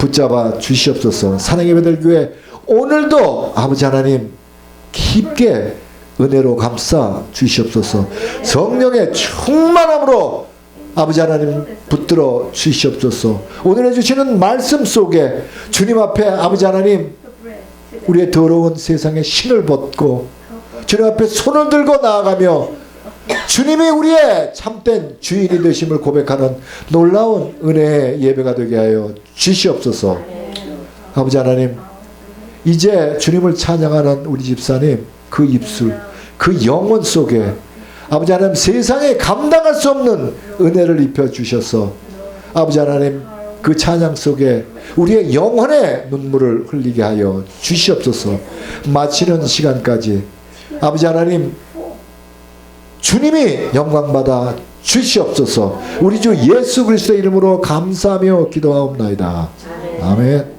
붙잡아 주시옵소서. 사랑의 베들교회 오늘도 아버지 하나님 깊게 은혜로 감싸 주시옵소서. 성령의 충만함으로 아버지 하나님 붙들어 주시옵소서. 오늘 해주시는 말씀 속에 주님 앞에 아버지 하나님 우리의 더러운 세상의 신을 벗고 주님 앞에 손을 들고 나아가며 주님이 우리의 참된 주인이 되심을 고백하는 놀라운 은혜의 예배가 되게 하여 주시옵소서. 아버지 하나님, 이제 주님을 찬양하는 우리 집사님 그 입술, 그 영혼 속에 아버지 하나님 세상에 감당할 수 없는 은혜를 입혀 주셔서 아버지 하나님 그 찬양 속에 우리의 영혼의 눈물을 흘리게 하여 주시옵소서. 마치는 시간까지 아버지 하나님 주님이 영광받아 주시옵소서. 우리 주 예수 그리스도의 이름으로 감사하며 기도하옵나이다. 아멘.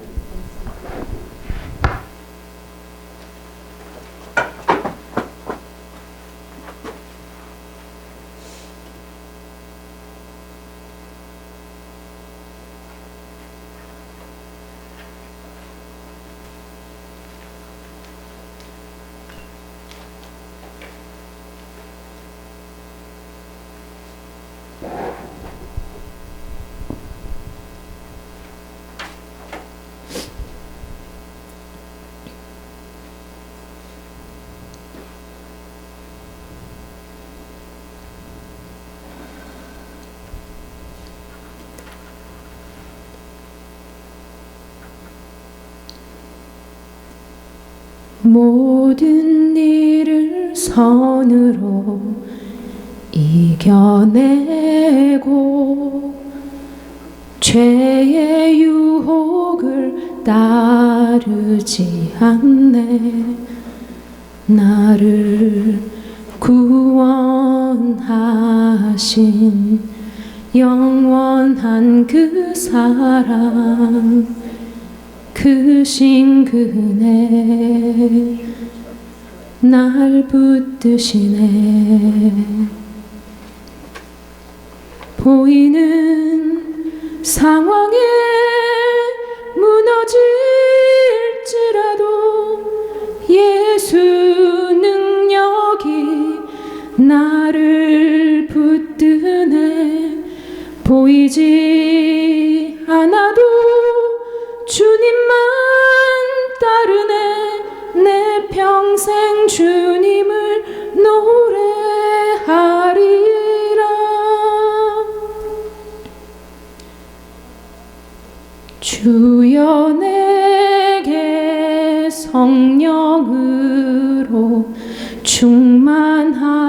모든 일을 선으로 이겨내고 죄의 유혹을 따르지 않네. 나를 구원하신 영원한 그 사랑, 그 신그네 날 붙드시네. 보이는 상황에 무너질지라도 예수 능력이 나를 붙드네. 보이지 않아도 주님만 따르네. 내 평생 주님을 노래하리라. 주여 내게 성령으로 충만하게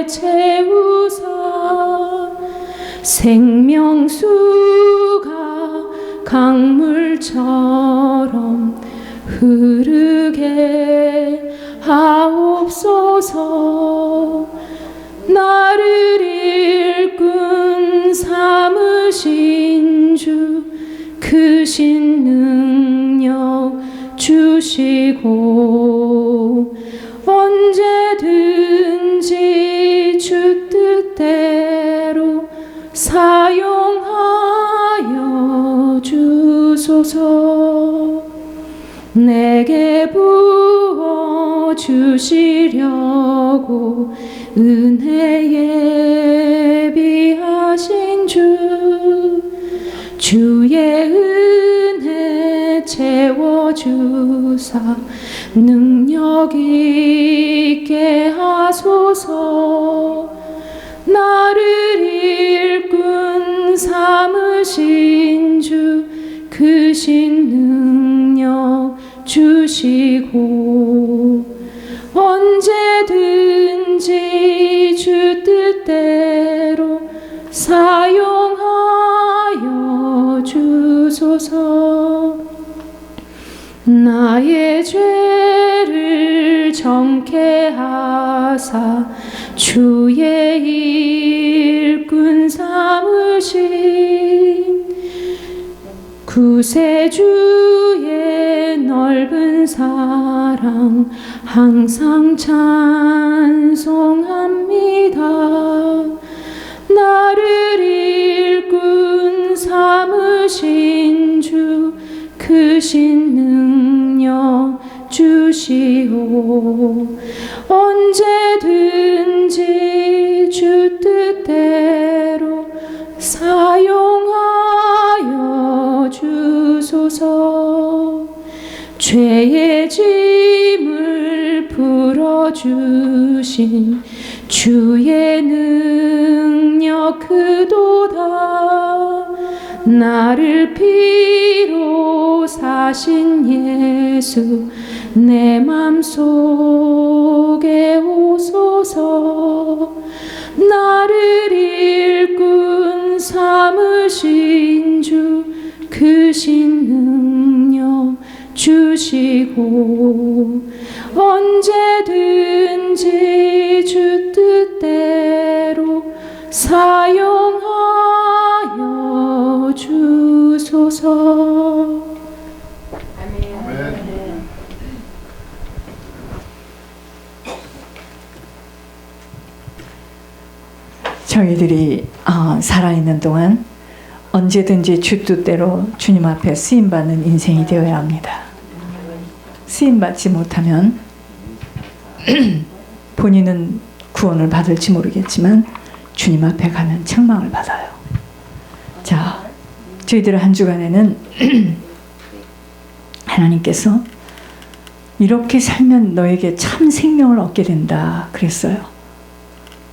채우사 생명수가 강물처럼 흐르게 하옵소서. 나를 일꾼 삼으신 주 크신 능력 주시고 언제든지 주 뜻대로 사용하여 주소서. 내게 부어 주시려고 은혜에 비하신 주, 주의 은혜 채워주사 능력 있게 하소서. 나를 일꾼 삼으신 주 크신 능력 주시고 언제든지 주 뜻대로 사용하여 주소서. 나의 죄를 정케 하사 주의 일꾼 삼으신 구세주의 넓은 사랑 항상 찬송합니다. 나를 일꾼 삼으신 크신 능력 주시오. 언제든지 주 뜻대로 사용하여 주소서. 죄의 짐을 풀어주신 주의 능력 크도다. 나를 피로 사신 예수 내 맘속에 오소서. 나를 일꾼 삼으신 주 크신 능력 주시고 언제든지 주 뜻대로 사용하여 주소서. 저희들이 살아있는 동안 언제든지 주 뜻대로 주님 앞에 쓰임받는 인생이 되어야 합니다. 쓰임받지 못하면 본인은 구원을 받을지 모르겠지만 주님 앞에 가면 책망을 받아요. 자, 저희들 한 주간에는 하나님께서 이렇게 살면 너에게 참 생명을 얻게 된다 그랬어요.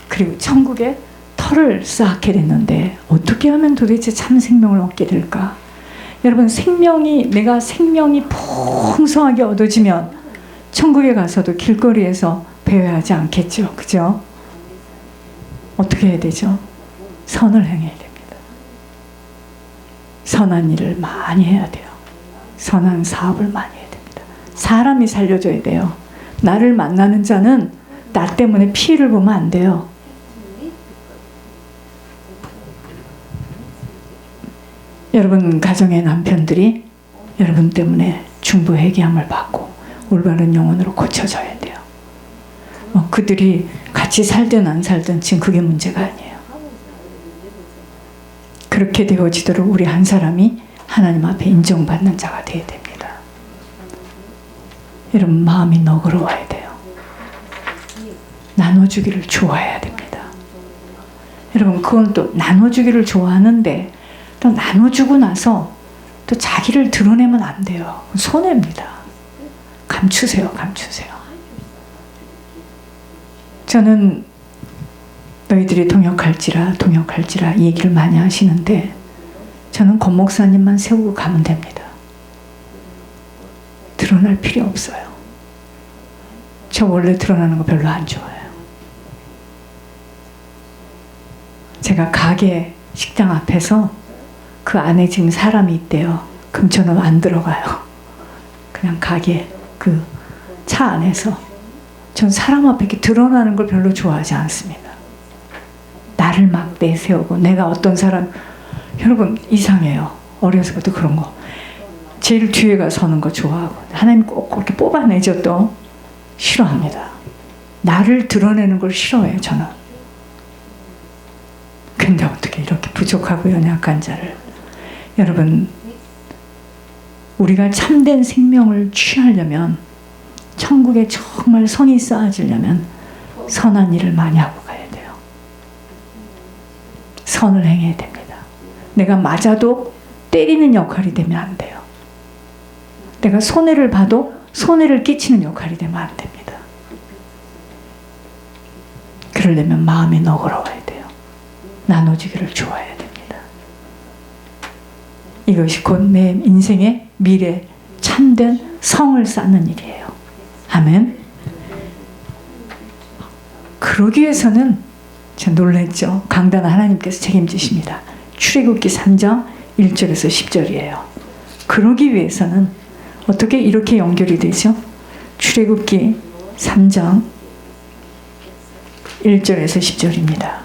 그리고 천국에 터를 쌓게 됐는데 어떻게 하면 도대체 참 생명을 얻게 될까? 여러분, 내가 생명이 풍성하게 얻어지면 천국에 가서도 길거리에서 배회하지 않겠죠. 그죠? 어떻게 해야 되죠? 선을 행해야 됩니다. 선한 일을 많이 해야 돼요. 선한 사업을 많이 해야 됩니다. 사람이 살려줘야 돼요. 나를 만나는 자는 나 때문에 피해를 보면 안 돼요. 여러분 가정의 남편들이 여러분 때문에 중보 회개함을 받고 올바른 영혼으로 고쳐져야 돼요. 그들이 같이 살든 안 살든 지금 그게 문제가 아니에요. 그렇게 되어지도록 우리 한 사람이 하나님 앞에 인정받는 자가 되어야 됩니다. 여러분, 마음이 너그러워야 돼요. 나눠주기를 좋아해야 됩니다. 여러분, 그건 또 나눠주기를 좋아하는데 또 나눠주고 나서 또 자기를 드러내면 안 돼요. 손해입니다. 감추세요. 저는 너희들이 동역할지라 얘기를 많이 하시는데 저는 권 목사님만 세우고 가면 됩니다. 드러날 필요 없어요. 저 원래 드러나는 거 별로 안 좋아해요. 제가 가게 식당 앞에서 그 안에 지금 사람이 있대요. 그럼 저는 안 들어가요. 그냥 가게 그 차 안에서. 전 사람 앞에 이렇게 드러나는 걸 별로 좋아하지 않습니다. 나를 막 내세우고 내가 어떤 사람, 여러분 이상해요. 어려서부터 그런 거. 제일 뒤에 가 서는 거 좋아하고 하나님 꼭 그렇게 뽑아내죠. 또 싫어합니다. 나를 드러내는 걸 싫어해요. 저는. 근데 어떻게 이렇게 부족하고 연약한 자를. 여러분, 우리가 참된 생명을 취하려면, 천국에 정말 성이 쌓아지려면 선한 일을 많이 하고 가야 돼요. 선을 행해야 됩니다. 내가 맞아도 때리는 역할이 되면 안 돼요. 내가 손해를 봐도 손해를 끼치는 역할이 되면 안 됩니다. 그러려면 마음이 너그러워야 돼요. 나눠주기를 좋아해야 됩니다. 이것이 곧 내 인생의 미래 참된 성을 쌓는 일이에요. 아멘. 그러기 위해서는 제가 놀랬죠. 강단 하나님께서 책임지십니다. 출애굽기 3장 1절에서 10절이에요. 그러기 위해서는 어떻게 이렇게 연결이 되죠? 출애굽기 3장 1절에서 10절입니다.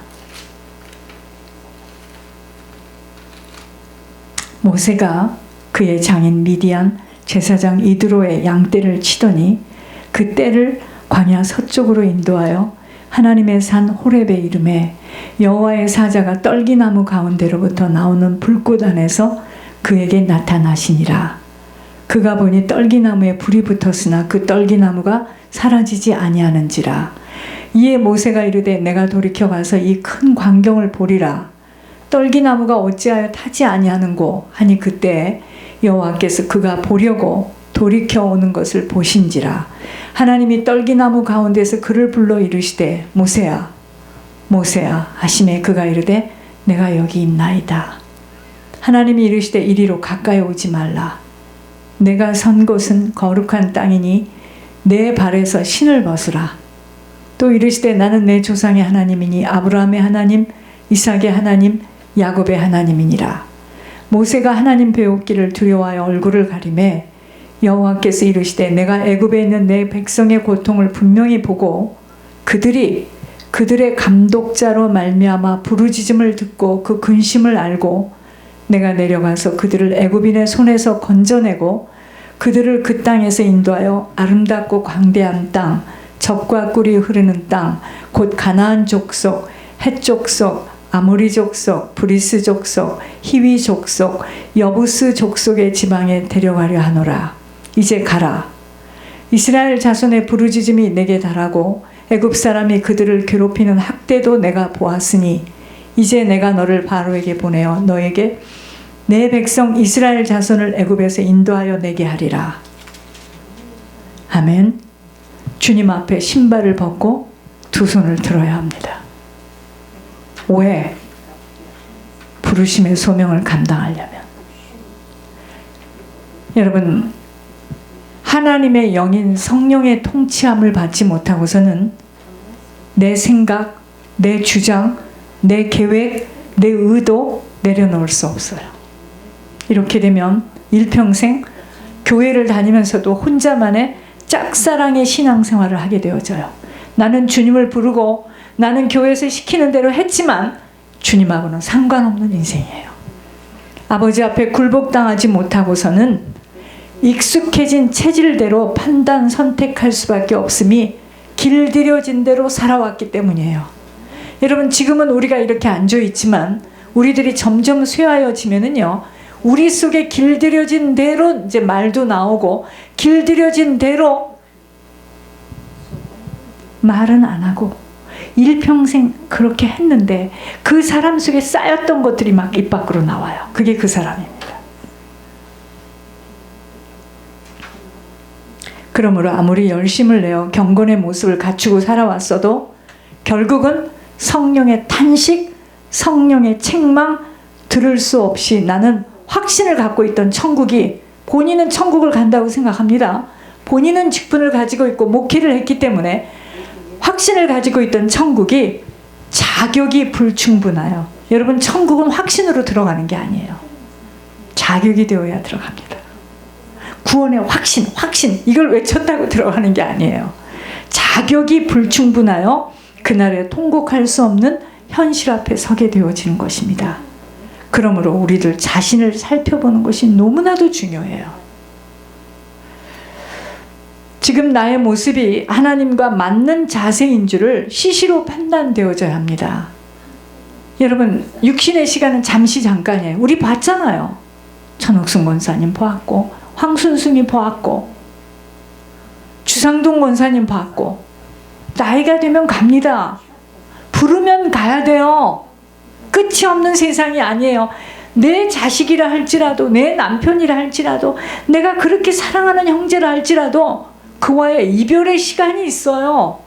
모세가 그의 장인 미디안 제사장 이드로의 양떼를 치더니 그 떼를 광야 서쪽으로 인도하여 하나님의 산 호렙에 이르매 여호와의 사자가 떨기나무 가운데로부터 나오는 불꽃 안에서 그에게 나타나시니라. 그가 보니 떨기나무에 불이 붙었으나 그 떨기나무가 사라지지 아니하는지라. 이에 모세가 이르되 내가 돌이켜 가서 이 큰 광경을 보리라. 떨기나무가 어찌하여 타지 아니하는고 하니 그때 여호와께서 그가 보려고 돌이켜 오는 것을 보신지라. 하나님이 떨기나무 가운데서 그를 불러 이르시되 모세야 모세야 하시매 그가 이르되 내가 여기 있나이다. 하나님이 이르시되 이리로 가까이 오지 말라. 내가 선 곳은 거룩한 땅이니 내 발에서 신을 벗으라. 또 이르시되 나는 내 조상의 하나님이니 아브라함의 하나님 이삭의 하나님 야곱의 하나님이니라. 모세가 하나님 배웠기를 두려워하여 얼굴을 가리매 여호와께서 이르시되 내가 애굽에 있는 내 백성의 고통을 분명히 보고 그들이 그들의 감독자로 말미암아 부르짖음을 듣고 그 근심을 알고 내가 내려가서 그들을 애굽인의 손에서 건져내고 그들을 그 땅에서 인도하여 아름답고 광대한 땅 젖과 꿀이 흐르는 땅 곧 가나안 족속 헷 족속 아모리 족속 브리스 족속 히위 족속 여부스 족속의 지방에 데려가려 하노라. 이제 가라. 이스라엘 자손의 부르짖음이 내게 달하고 애굽 사람이 그들을 괴롭히는 학대도 내가 보았으니 이제 내가 너를 바로에게 보내어 너에게 내 백성 이스라엘 자손을 애굽에서 인도하여 내게 하리라. 아멘. 주님 앞에 신발을 벗고 두 손을 들어야 합니다. 왜? 부르심의 소명을 감당하려면. 여러분, 하나님의 영인 성령의 통치함을 받지 못하고서는 내 생각, 내 주장, 내 계획, 내 의도 내려놓을 수 없어요. 이렇게 되면 일평생 교회를 다니면서도 혼자만의 짝사랑의 신앙생활을 하게 되어져요. 나는 주님을 부르고 나는 교회에서 시키는 대로 했지만 주님하고는 상관없는 인생이에요. 아버지 앞에 굴복당하지 못하고서는 익숙해진 체질대로 판단 선택할 수밖에 없음이 길들여진 대로 살아왔기 때문이에요. 여러분, 지금은 우리가 이렇게 앉아 있지만 우리들이 점점 쇠하여지면은요, 우리 속에 길들여진 대로 이제 말도 나오고 길들여진 대로 말은 안 하고 일평생 그렇게 했는데 그 사람 속에 쌓였던 것들이 막 입 밖으로 나와요. 그게 그 사람입니다. 그러므로 아무리 열심을 내어 경건의 모습을 갖추고 살아왔어도 결국은 성령의 탄식, 성령의 책망 들을 수 없이 나는 확신을 갖고 있던 천국이, 본인은 천국을 간다고 생각합니다. 본인은 직분을 가지고 있고 목회를 했기 때문에 확신을 가지고 있던 천국이 자격이 불충분해요. 여러분, 천국은 확신으로 들어가는 게 아니에요. 자격이 되어야 들어갑니다. 구원의 확신 이걸 외쳤다고 들어가는 게 아니에요. 자격이 불충분하여 그날에 통곡할 수 없는 현실 앞에 서게 되어지는 것입니다. 그러므로 우리들 자신을 살펴보는 것이 너무나도 중요해요. 지금 나의 모습이 하나님과 맞는 자세인 줄을 시시로 판단되어져야 합니다. 여러분, 육신의 시간은 잠시 잠깐이에요. 우리 봤잖아요. 천옥순 권사님 보았고, 황순승이 보았고, 주상동 권사님 봤고, 나이가 되면 갑니다. 부르면 가야 돼요. 끝이 없는 세상이 아니에요. 내 자식이라 할지라도, 내 남편이라 할지라도, 내가 그렇게 사랑하는 형제라 할지라도 그와의 이별의 시간이 있어요.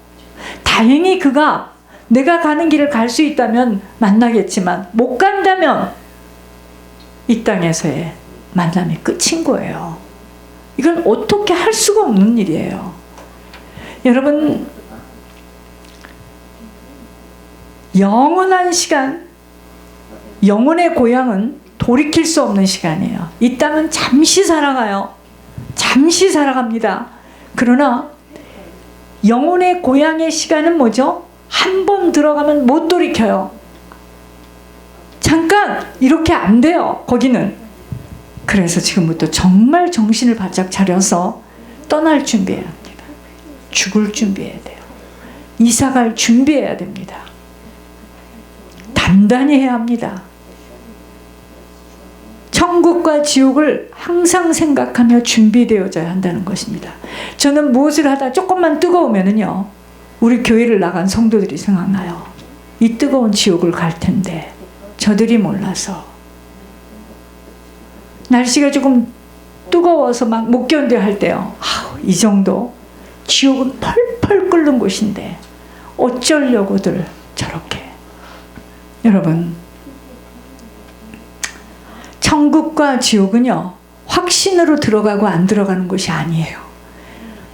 다행히 그가 내가 가는 길을 갈 수 있다면 만나겠지만 못 간다면 이 땅에서의 만남이 끝인 거예요. 이건 어떻게 할 수가 없는 일이에요. 여러분, 영원한 시간, 영혼의 고향은 돌이킬 수 없는 시간이에요. 이 땅은 잠시 살아가요. 잠시 살아갑니다. 그러나 영혼의 고향의 시간은 뭐죠? 한 번 들어가면 못 돌이켜요. 잠깐! 이렇게 안 돼요. 거기는. 그래서 지금부터 정말 정신을 바짝 차려서 떠날 준비해야 합니다. 죽을 준비해야 돼요. 이사갈 준비해야 됩니다. 단단히 해야 합니다. 천국과 천국과 지옥을 항상 생각하며 준비되어져야 한다는 것입니다. 저는 무엇을 하다 조금만 뜨거우면은요, 우리 교회를 나간 성도들이 생각나요. 이 뜨거운 지옥을 갈 텐데 저들이 몰라서. 날씨가 조금 뜨거워서 막 못 견뎌 할 때요, 이 정도 지옥은 펄펄 끓는 곳인데 어쩌려고들 저렇게. 여러분, 천국과 지옥은요, 확신으로 들어가고 안 들어가는 것이 아니에요.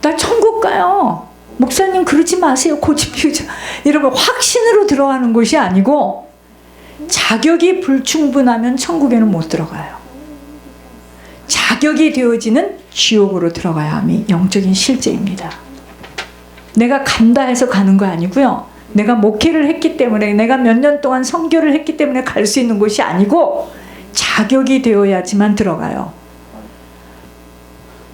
나 천국 가요, 목사님 그러지 마세요, 고집 피우자. 여러분, 확신으로 들어가는 것이 아니고 자격이 불충분하면 천국에는 못 들어가요. 자격이 되어지는 지옥으로 들어가야 함이 영적인 실제입니다. 내가 간다 해서 가는 거 아니고요, 내가 목회를 했기 때문에, 내가 몇 년 동안 선교를 했기 때문에 갈 수 있는 곳이 아니고 자격이 되어야지만 들어가요.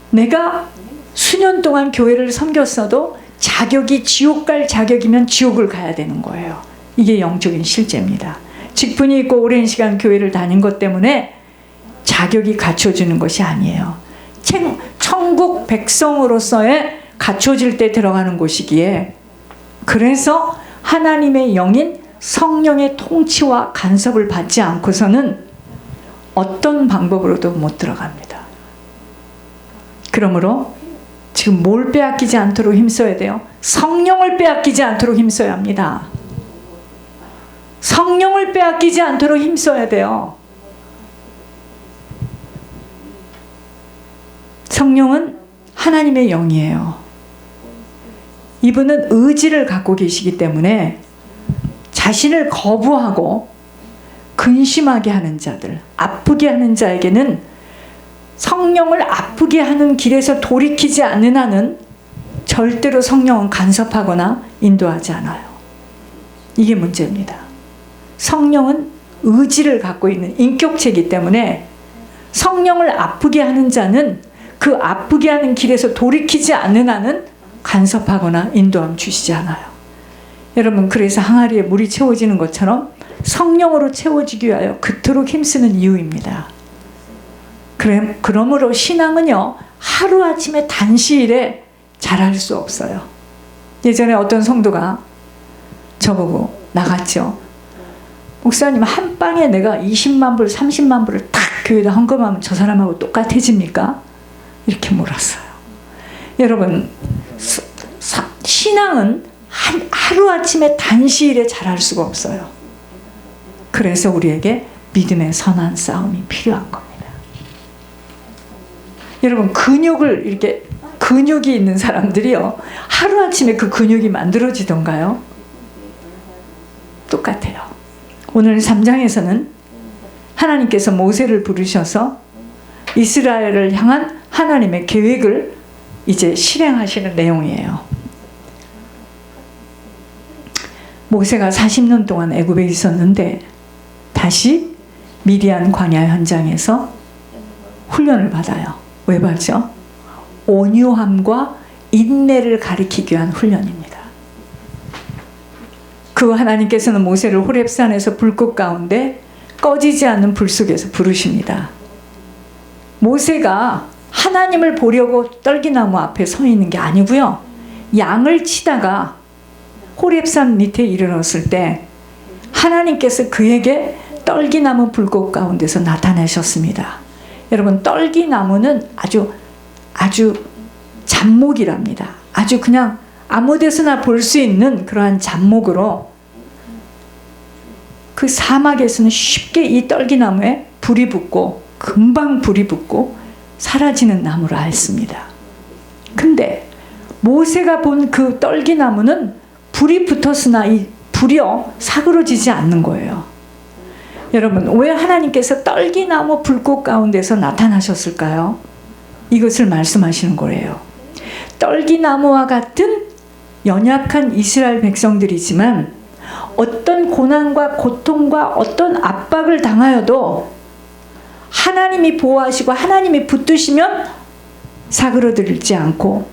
내가 수년 동안 교회를 섬겼어도 자격이 지옥 갈 자격이면 지옥을 가야 되는 거예요. 이게 영적인 실제입니다. 직분이 있고 오랜 시간 교회를 다닌 것 때문에 자격이 갖춰지는 것이 아니에요. 천국 백성으로서의 갖춰질 때 들어가는 곳이기에, 그래서 하나님의 영인 성령의 통치와 간섭을 받지 않고서는 어떤 방법으로도 못 들어갑니다. 그러므로 지금 뭘 빼앗기지 않도록 힘써야 돼요? 성령을 빼앗기지 않도록 힘써야 합니다. 성령을 빼앗기지 않도록 힘써야 돼요. 성령은 하나님의 영이에요. 이분은 의지를 갖고 계시기 때문에 자신을 거부하고 근심하게 하는 자들, 아프게 하는 자에게는 성령을 아프게 하는 길에서 돌이키지 않는 한은 절대로 성령은 간섭하거나 인도하지 않아요. 이게 문제입니다. 성령은 의지를 갖고 있는 인격체이기 때문에 성령을 아프게 하는 자는 그 아프게 하는 길에서 돌이키지 않는 한은 간섭하거나 인도함 주시지 않아요. 여러분, 그래서 항아리에 물이 채워지는 것처럼 성령으로 채워지기 위하여 그토록 힘쓰는 이유입니다. 그러므로 신앙은요, 하루아침에 단시일에 잘할 수 없어요. 예전에 어떤 성도가 저보고 나갔죠. 목사님, 한 방에 내가 20만 불, 30만 불을 탁 교회에다 헌금하면 저 사람하고 똑같아집니까? 이렇게 물었어요. 여러분, 신앙은 하루아침에 단시일에 잘할 수가 없어요. 그래서 우리에게 믿음의 선한 싸움이 필요한 겁니다. 여러분, 근육이 있는 사람들이요, 하루아침에 그 근육이 만들어지던가요? 똑같아요. 오늘 3장에서는 하나님께서 모세를 부르셔서 이스라엘을 향한 하나님의 계획을 이제 실행하시는 내용이에요. 모세가 40년 동안 애굽에 있었는데 다시 미디안 광야 현장에서 훈련을 받아요. 왜 받죠? 온유함과 인내를 가리키기 위한 훈련입니다. 그 하나님께서는 모세를 호렙산에서 불꽃 가운데 꺼지지 않는 불 속에서 부르십니다. 모세가 하나님을 보려고 떨기나무 앞에 서 있는 게 아니고요, 양을 치다가 호렙산 밑에 이르렀을 때 하나님께서 그에게 떨기나무 불꽃 가운데서 나타나셨습니다. 여러분, 떨기나무는 아주 잡목이랍니다. 아주 그냥 아무 데서나 볼 수 있는 그러한 잡목으로 그 사막에서는 쉽게 이 떨기나무에 불이 붙고 금방 불이 붙고 사라지는 나무를 알습니다. 근데 모세가 본 그 떨기나무는 불이 붙었으나 이 불이요 사그러지지 않는 거예요. 여러분, 왜 하나님께서 떨기나무 불꽃 가운데서 나타나셨을까요? 이것을 말씀하시는 거예요. 떨기나무와 같은 연약한 이스라엘 백성들이지만 어떤 고난과 고통과 어떤 압박을 당하여도 하나님이 보호하시고 하나님이 붙드시면 사그러들지 않고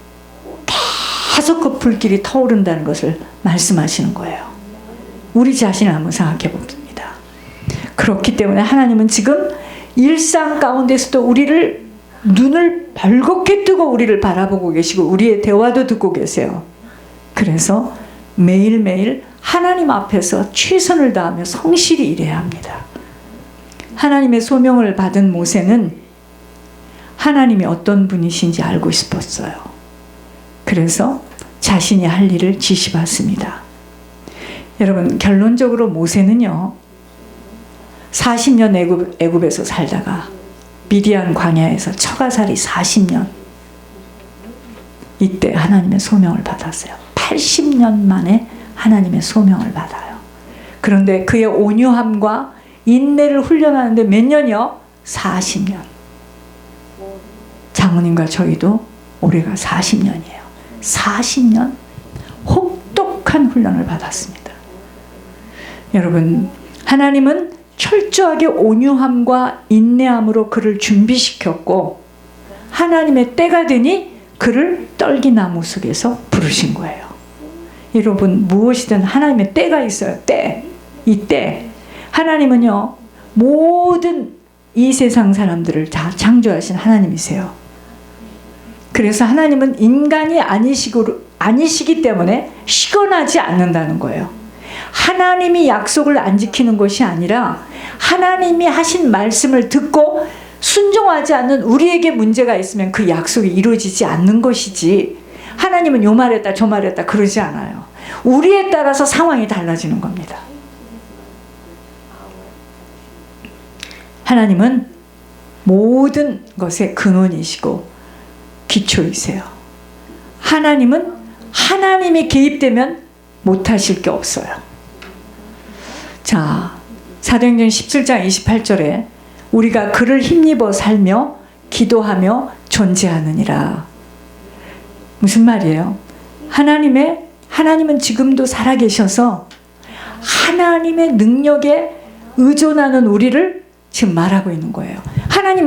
계속 그 불길이 타오른다는 것을 말씀하시는 거예요. 우리 자신을 한번 생각해 봅니다. 그렇기 때문에 하나님은 지금 일상 가운데서도 우리를 눈을 벌겋게 뜨고 우리를 바라보고 계시고 우리의 대화도 듣고 계세요. 그래서 매일매일 하나님 앞에서 최선을 다하며 성실히 일해야 합니다. 하나님의 소명을 받은 모세는 하나님이 어떤 분이신지 알고 싶었어요. 그래서 자신이 할 일을 지시받습니다. 여러분, 결론적으로 모세는요 40년 애굽에서 살다가 미디안 광야에서 처가살이 40년, 이때 하나님의 소명을 받았어요. 80년 만에 하나님의 소명을 받아요. 그런데 그의 온유함과 인내를 훈련하는데 몇 년이요? 40년. 장모님과 저희도 올해가 40년이에요. 40년 혹독한 훈련을 받았습니다. 여러분, 하나님은 철저하게 온유함과 인내함으로 그를 준비시켰고 하나님의 때가 되니 그를 떨기나무 속에서 부르신 거예요. 여러분, 무엇이든 하나님의 때가 있어요. 때. 이 때. 하나님은요 모든 이 세상 사람들을 다 창조하신 하나님이세요. 그래서 하나님은 인간이 아니시기 때문에 시건하지 않는다는 거예요. 하나님이 약속을 안 지키는 것이 아니라 하나님이 하신 말씀을 듣고 순종하지 않는 우리에게 문제가 있으면 그 약속이 이루어지지 않는 것이지, 하나님은 요 말했다 저 말했다 그러지 않아요. 우리에 따라서 상황이 달라지는 겁니다. 하나님은 모든 것의 근원이시고 기초이세요. 하나님은 하나님이 개입되면 못하실 게 없어요. 자, 사도행전 17장 28절에 우리가 그를 힘입어 살며 기도하며 존재하느니라. 무슨 말이에요? 하나님은 지금도 살아계셔서 하나님의 능력에 의존하는 우리를 지금 말하고 있는 거예요. 하나님